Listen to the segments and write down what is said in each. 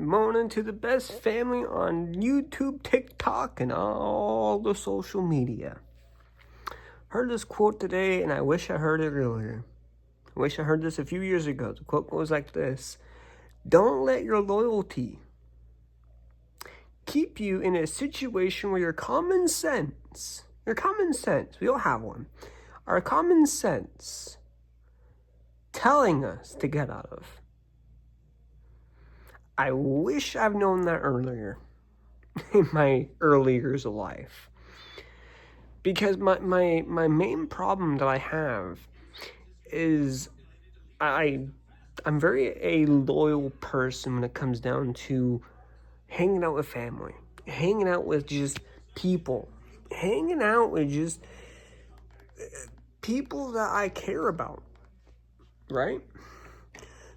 moaning to the best family on YouTube, TikTok, and all the social media. Heard this quote today, and I wish I heard it earlier. I wish I heard this a few years ago. The quote goes like this: "Don't let your loyalty keep you in a situation where your common sense, we all have one, our common sense telling us to get out of." I wish I've known that earlier in my early years of life. Because my main problem that I have is I'm very a loyal person when it comes down to hanging out with family, hanging out with just people, hanging out with just people that I care about, right?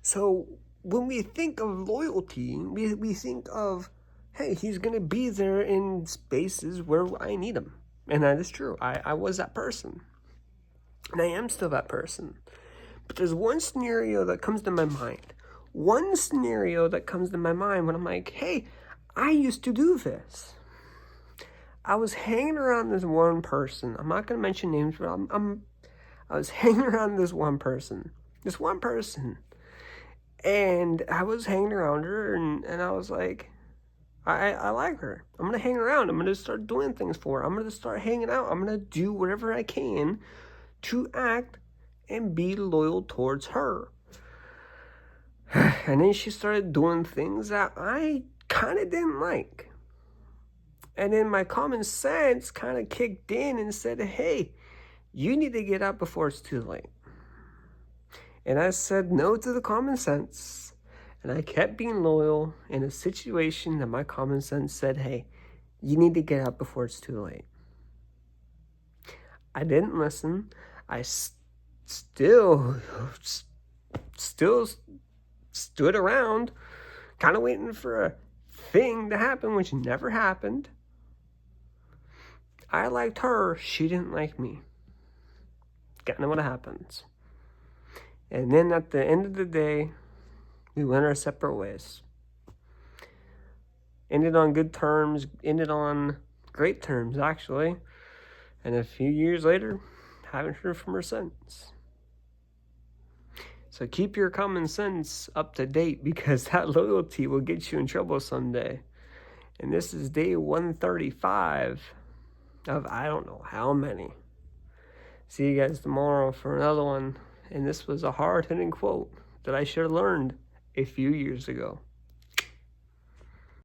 So when we think of loyalty, we think of, hey, he's going to be there in spaces where I need him. And that is true. I was that person. And I am still that person. But there's one scenario that comes to my mind. One scenario that comes to my mind when I'm like, hey, I used to do this. I was hanging around this one person. I'm not going to mention names, but I was hanging around this one person. And I was hanging around her, and I was like, I like her. I'm going to hang around. I'm going to start doing things for her. I'm going to start hanging out. I'm going to do whatever I can to act and be loyal towards her. And then she started doing things that I kind of didn't like. And then my common sense kind of kicked in and said, hey, you need to get out before it's too late. And I said no to the common sense. And I kept being loyal in a situation that my common sense said, hey, you need to get out before it's too late. I didn't listen. I still stood around, kind of waiting for a thing to happen, which never happened. I liked her. She didn't like me. Gotta know what happens. And then at the end of the day, we went our separate ways. Ended on good terms, ended on great terms, actually. And a few years later, haven't heard from her since. So keep your common sense up to date, because that loyalty will get you in trouble someday. And this is day 135 of I don't know how many. See you guys tomorrow for another one. And this was a hard-hitting quote that I should have learned a few years ago.